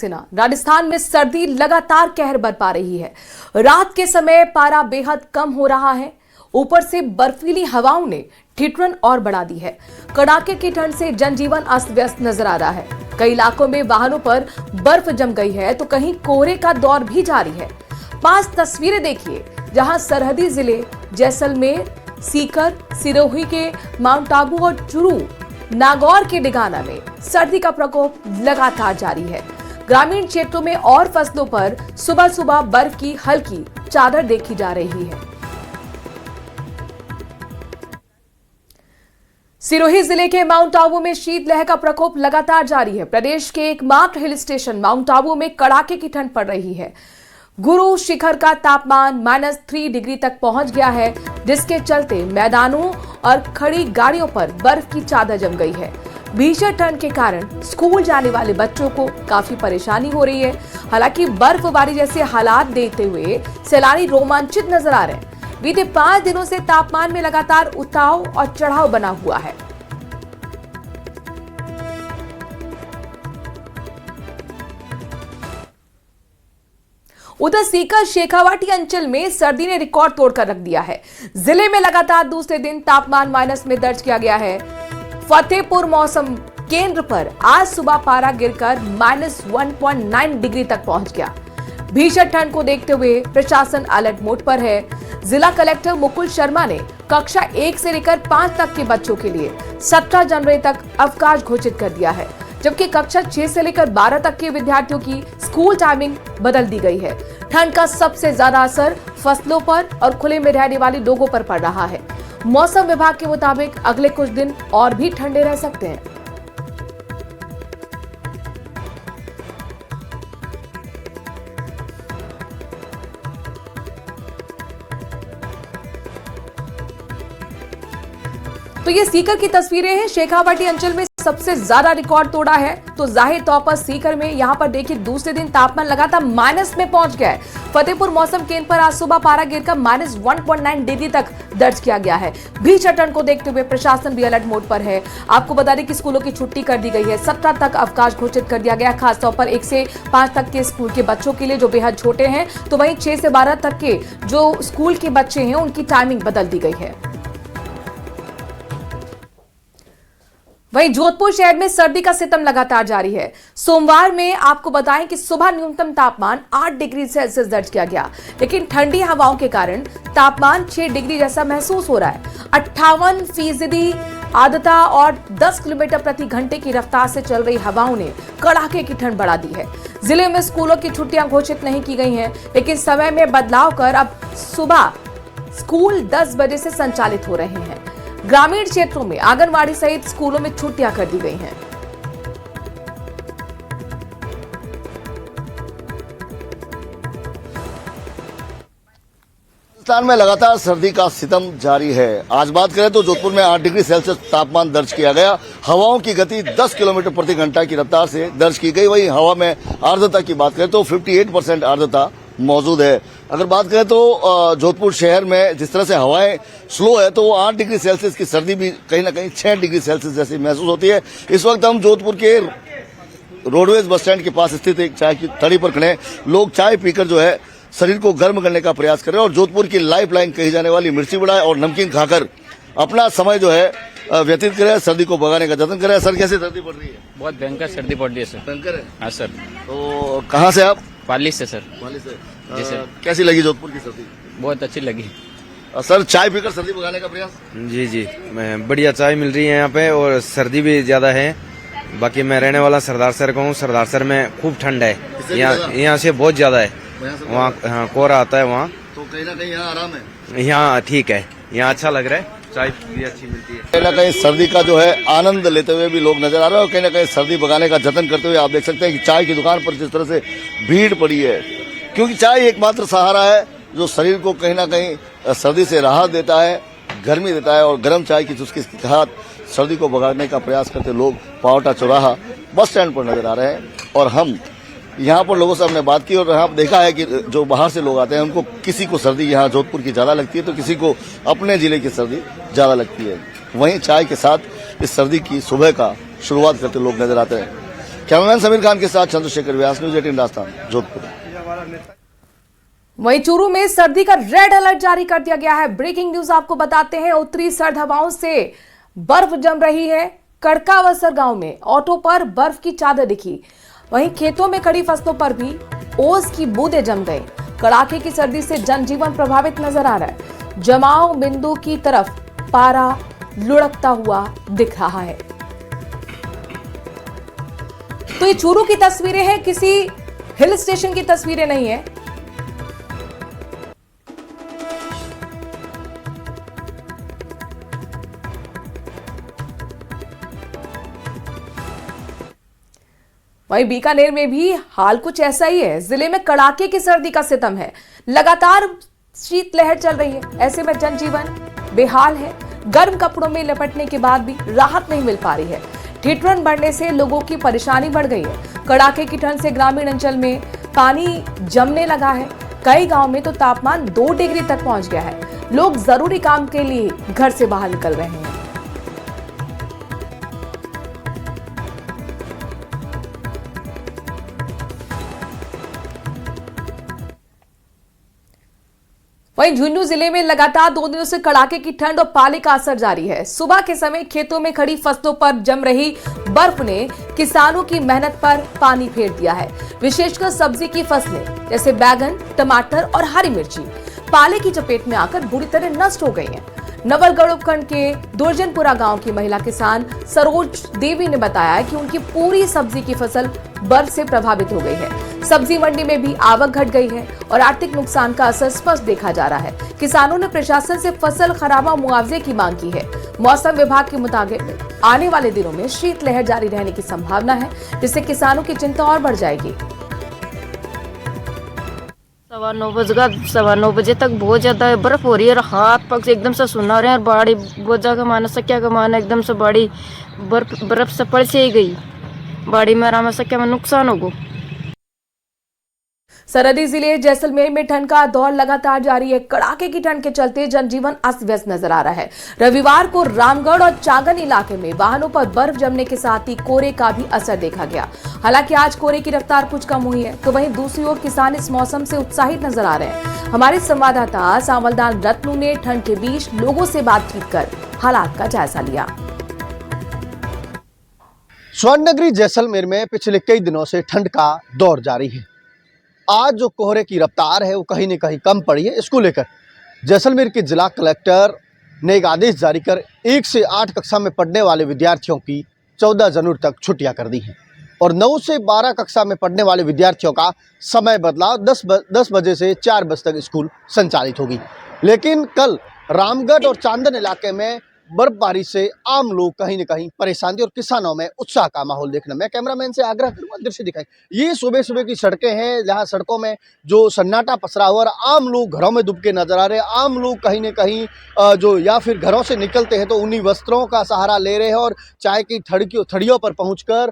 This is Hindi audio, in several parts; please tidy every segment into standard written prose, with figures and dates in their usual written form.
सक्सेना। राजस्थान में सर्दी लगातार कहर बरपा रही है। रात के समय पारा बेहद कम हो रहा है, ऊपर से बर्फीली हवाओं ने ठिठुरन और बढ़ा दी है। कड़ाके की ठंड से जनजीवन अस्त व्यस्त नजर आ रहा है। कई इलाकों में वाहनों पर बर्फ जम गई है तो कहीं कोहरे का दौर भी जारी है। 5 तस्वीरें देखिए जहां सरहदी जिले जैसलमेर, सीकर, सिरोही के माउंट आबू और चुरू, नागौर के डिगाना में सर्दी का प्रकोप लगातार जारी है। ग्रामीण क्षेत्रों में और फसलों पर सुबह सुबह बर्फ की हल्की चादर देखी जा रही है। सिरोही जिले के माउंट आबू में शीतलहर का प्रकोप लगातार जारी है। प्रदेश के एकमात्र हिल स्टेशन माउंट आबू में कड़ाके की ठंड पड़ रही है। गुरु शिखर का तापमान -3 डिग्री तक पहुंच गया है, जिसके चलते मैदानों और खड़ी गाड़ियों पर बर्फ की चादर जम गई है। भीषण ठंड के कारण स्कूल जाने वाले बच्चों को काफी परेशानी हो रही है। हालांकि बर्फबारी जैसे हालात देखते हुए सैलानी रोमांचित नजर आ रहे हैं। बीते 5 दिनों से तापमान में लगातार उतार और चढ़ाव बना हुआ है। उधर सीकर शेखावाटी अंचल में सर्दी ने रिकॉर्ड तोड़कर रख दिया है। जिले में लगातार दूसरे दिन तापमान माइनस में दर्ज किया गया है। फतेहपुर मौसम केंद्र पर आज सुबह पारा गिरकर -1.9 डिग्री तक पहुंच गया। भीषण ठंड को देखते हुए प्रशासन अलर्ट मोड पर है। जिला कलेक्टर मुकुल शर्मा ने कक्षा 1 से लेकर 5 तक के बच्चों के लिए 17 जनवरी तक अवकाश घोषित कर दिया है, जबकि कक्षा 6 से लेकर 12 तक के विद्यार्थियों की स्कूल टाइमिंग बदल दी गई है। ठंड का सबसे ज्यादा असर फसलों पर और खुले में रहने वाले लोगों पर पड़ रहा है। मौसम विभाग के मुताबिक अगले कुछ दिन और भी ठंडे रह सकते हैं। तो ये सीकर की तस्वीरें हैं। शेखावाटी अंचल में सबसे ज्यादा रिकॉर्ड तोड़ा है तो जाहिर तौर पर सीकर में यहां पर देखिए दूसरे दिन तापमान लगातार माइनस में पहुंच गया है। फतेहपुर मौसम केंद्र पर आज सुबह पारा गिरकर -1.9 डिग्री तक दर्ज किया गया है। भीषण ठंड को देखते हुए प्रशासन भी अलर्ट मोड पर है। आपको बता दें कि स्कूलों की छुट्टी कर दी गई है। 17 तक अवकाश घोषित कर दिया गया, खासतौर पर 1 से 5 तक के स्कूल के बच्चों के लिए जो बेहद छोटे हैं, तो वहीं 6 से 12 तक के जो स्कूल के बच्चे हैं उनकी टाइमिंग बदल दी गई है। वहीं जोधपुर शहर में सर्दी का सितम लगातार जारी है। सोमवार में आपको बताएं कि सुबह न्यूनतम तापमान 8 डिग्री सेल्सियस दर्ज किया गया, लेकिन ठंडी हवाओं के कारण तापमान 6 डिग्री जैसा महसूस हो रहा है। 58% आर्द्रता और 10 किलोमीटर प्रति घंटे की रफ्तार से चल रही हवाओं ने कड़ाके की ठंड बढ़ा दी है। जिले में स्कूलों की छुट्टियां घोषित नहीं की गई हैं, लेकिन समय में बदलाव कर अब सुबह स्कूल 10 बजे से संचालित हो रहे हैं। ग्रामीण क्षेत्रों में आंगनवाड़ी सहित स्कूलों में छुट्टियां कर दी गई हैं। राजस्थान में लगातार सर्दी का सितम जारी है। आज बात करें तो जोधपुर में 8 डिग्री सेल्सियस तापमान दर्ज किया गया। हवाओं की गति 10 किलोमीटर प्रति घंटा की रफ्तार से दर्ज की गई। वहीं हवा में आर्द्रता की बात करें तो 58% आर्द्रता मौजूद है। अगर बात करें तो जोधपुर शहर में जिस तरह से हवाएं स्लो है तो 8 डिग्री सेल्सियस की सर्दी भी कहीं ना कहीं 6 डिग्री सेल्सियस जैसी महसूस होती है। इस वक्त हम जोधपुर के रोडवेज बस स्टैंड के पास स्थित एक चाय की थड़ी पर खड़े हैं। लोग चाय पीकर जो है शरीर को गर्म करने का प्रयास कर रहे हैं और जोधपुर की लाइफ लाइन कही जाने वाली मिर्ची बड़ा और नमकीन खाकर अपना समय जो है व्यतीत करे, सर्दी को भगाने का जतन करे। सर, कैसे सर्दी पड़ रही है? बहुत भयंकर सर्दी पड़ रही है सर। भयंकर है? हाँ सर। तो कहाँ से आप? पाली से सर। पाली से। जी सर। कैसी लगी जोधपुर की सर्दी? बहुत अच्छी लगी सर। चाय पीकर सर्दी भगाने का प्रयास? जी, मैं बढ़िया चाय मिल रही है यहाँ पे और सर्दी भी ज्यादा है। बाकी मैं रहने वाला सरदार सर का हूँ। सरदार सर में खूब ठंड है, यहाँ से बहुत ज्यादा है। वहाँ कोहरा आता है वहाँ, तो कहीं ना कहीं यहाँ आराम है। यहाँ ठीक है, यहाँ अच्छा लग रहा है, चाय भी अच्छी मिलती है। कहीं ना कहीं सर्दी का जो है आनंद लेते हुए भी लोग नजर आ रहे हैं और कहीं ना कहीं सर्दी भगाने का जतन करते हुए आप देख सकते हैं कि चाय की दुकान पर जिस तरह से भीड़ पड़ी है, क्योंकि चाय एकमात्र सहारा है जो शरीर को कहीं ना कहीं सर्दी से राहत देता है, गर्मी देता है। और गर्म चाय की चुस्की के साथ सर्दी को भगाने का प्रयास करते लोग पावटा चौराहा बस स्टैंड पर नजर आ रहे हैं। और हम यहाँ पर लोगों से हमने बात की और यहाँ देखा है कि जो बाहर से लोग आते हैं उनको किसी को सर्दी यहाँ जोधपुर की ज्यादा लगती है तो किसी को अपने जिले की सर्दी ज्यादा लगती है। वहीं चाय के साथ इस सर्दी की सुबह का शुरुआत करते लोग नजर आते हैं। कैमरामैन समीर खान के साथ चंद्रशेखर व्यास, न्यूज़ 18 राजस्थान, जोधपुर। वहीं चूरू में सर्दी का रेड अलर्ट जारी कर दिया गया है। ब्रेकिंग न्यूज आपको बताते हैं, उत्तरी सर्द हवाओं से बर्फ जम रही है। कड़कावसर गांव में ऑटो पर बर्फ की चादर दिखी। वहीं खेतों में खड़ी फसलों पर भी ओस की बूंदें जम गई। कड़ाके की सर्दी से जनजीवन प्रभावित नजर आ रहा है। जमाव बिंदु की तरफ पारा लुढ़कता हुआ दिख रहा है। तो ये चूरू की तस्वीरें हैं, किसी हिल स्टेशन की तस्वीरें नहीं है। वहीं बीकानेर में भी हाल कुछ ऐसा ही है। जिले में कड़ाके की सर्दी का सितम है। लगातार शीतलहर चल रही है। ऐसे में जनजीवन बेहाल है। गर्म कपड़ों में लपटने के बाद भी राहत नहीं मिल पा रही है। ठिठुरन बढ़ने से लोगों की परेशानी बढ़ गई है। कड़ाके की ठंड से ग्रामीण अंचल में पानी जमने लगा है। कई गांव में तो तापमान 2 डिग्री तक पहुंच गया है। लोग जरूरी काम के लिए घर से बाहर निकल रहे हैं। वहीं झुंझुनू जिले में लगातार 2 दिनों से कड़ाके की ठंड और पाले का असर जारी है। सुबह के समय खेतों में खड़ी फसलों पर जम रही बर्फ ने किसानों की मेहनत पर पानी फेर दिया है। विशेषकर सब्जी की फसलें जैसे बैगन, टमाटर और हरी मिर्ची पाले की चपेट में आकर बुरी तरह नष्ट हो गई हैं। नवलगढ़ उपखंड के दुर्जनपुरा गांव की महिला किसान सरोज देवी ने बताया कि उनकी पूरी सब्जी की फसल बर्फ से प्रभावित हो गई है। सब्जी मंडी में भी आवक घट गई है और आर्थिक नुकसान का असर स्पष्ट देखा जा रहा है। किसानों ने प्रशासन से फसल खराबा मुआवजे की मांग की है। मौसम विभाग के मुताबिक आने वाले दिनों में शीतलहर जारी रहने की संभावना है, जिससे किसानों की चिंता और बढ़ जाएगी। 9:15 बजे तक बहुत ज्यादा बर्फ हो रही है और हाथ पग से एकदम से सुना रहे हैं और बाड़ी बोझा का माना सक्या का माना एकदम से बाड़ी बर्फ से पड़ से ही गई। बाड़ी में आराम सक्या में नुकसान हो गो। सरहदी जिले जैसलमेर में ठंड का दौर लगातार जारी है। कड़ाके की ठंड के चलते जनजीवन अस्त व्यस्त नजर आ रहा है। रविवार को रामगढ़ और चांगन इलाके में वाहनों पर बर्फ जमने के साथ ही कोहरे का भी असर देखा गया। हालांकि आज कोहरे की रफ्तार कुछ कम हुई है, तो वहीं दूसरी ओर किसान इस मौसम से उत्साहित नजर आ रहे हैं। हमारे संवाददाता सांवलदान रत्नू ने ठंड के बीच लोगों से बातचीत कर हालात का जायजा लिया। स्वर्ण नगरी जैसलमेर में पिछले कई दिनों से ठंड का दौर जारी है। आज जो कोहरे की रफ्तार है वो कहीं न कहीं कम पड़ी है। इसको लेकर जैसलमेर के जिला कलेक्टर ने एक आदेश जारी कर 1 से 8 कक्षा में पढ़ने वाले विद्यार्थियों की 14 जनवरी तक छुट्टियां कर दी हैं और 9 से 12 कक्षा में पढ़ने वाले विद्यार्थियों का समय बदलाव 10 बजे से 4 बजे तक स्कूल संचालित होगी। लेकिन कल रामगढ़ और चांदन इलाके में बर्फबारी से आम लोग कहीं न कहीं परेशान थे और किसानों में उत्साह का माहौल देखने में। कैमरामैन से आग्रह करूंगा दृश्य दिखाएं। ये सुबह सुबह की सड़कें हैं जहां सड़कों में जो सन्नाटा पसरा हुआ और आम लोग घरों में डूबके नजर आ रहे हैं। आम लोग कहीं न कहीं जो या फिर घरों से निकलते हैं तो उन्हीं वस्त्रों का सहारा ले रहे हैं और चाय की थड़ियों पर पहुंचकर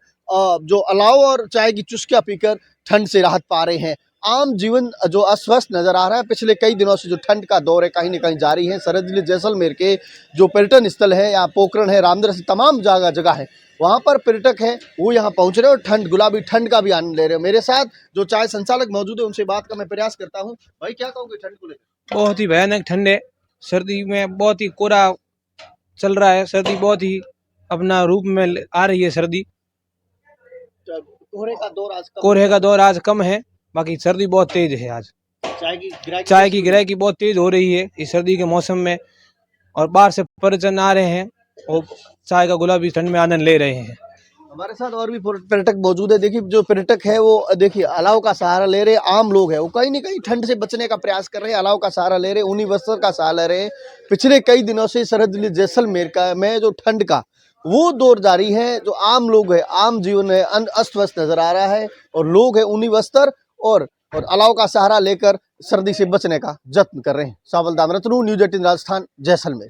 जो अलाव और चाय की चुस्कियां पीकर ठंड से राहत पा रहे हैं। आम जीवन जो अस्वस्थ नजर आ रहा है। पिछले कई दिनों से जो ठंड का दौर है कहीं न कहीं जारी है। सरहदी जिले जैसलमेर के जो पर्यटन स्थल है, यहाँ पोखरण है, रामदर से तमाम जगह है, वहाँ पर पर्यटक है वो यहाँ पहुँच रहे हैं और ठंड गुलाबी ठंड का भी आनंद ले रहे हैं। मेरे साथ जो चाय संचालक मौजूद है उनसे बात का मैं प्रयास करता हूँ। भाई क्या कहोगे ठंड को लेकर? बहुत ही भयानक ठंड है। सर्दी में बहुत ही कोहरा चल रहा है। सर्दी बहुत ही अपना रूप में आ रही है। सर्दी कोहरे का दौर आज कम है, बाकी सर्दी बहुत तेज है। आज चाय की गिराई बहुत तेज हो रही है इस सर्दी के मौसम में और बाहर से पर्यटन आ रहे हैं और चाय का गुलाबी ठंड में आनंद ले रहे हैं। हमारे साथ और भी पर्यटक मौजूद है। देखिए जो पर्यटक है वो देखिए अलाव का सहारा ले रहे। आम लोग हैं वो कहीं न कहीं ठंड से बचने का प्रयास कर रहे हैं, अलाव का सहारा ले रहे, ऊनी वस्त्र का सहारा ले रहे हैं। पिछले कई दिनों से सरहद जिले जैसलमेर का में जो ठंड का वो दौर जारी है। जो आम लोग है, आम जीवन है अस्त व्यस्त नजर आ रहा है और लोग है ऊनी वस्त्र और अलाव का सहारा लेकर सर्दी से बचने का जत्न कर रहे हैं। सांवलदान रत्नू, न्यूज़ 18 राजस्थान, जैसलमेर।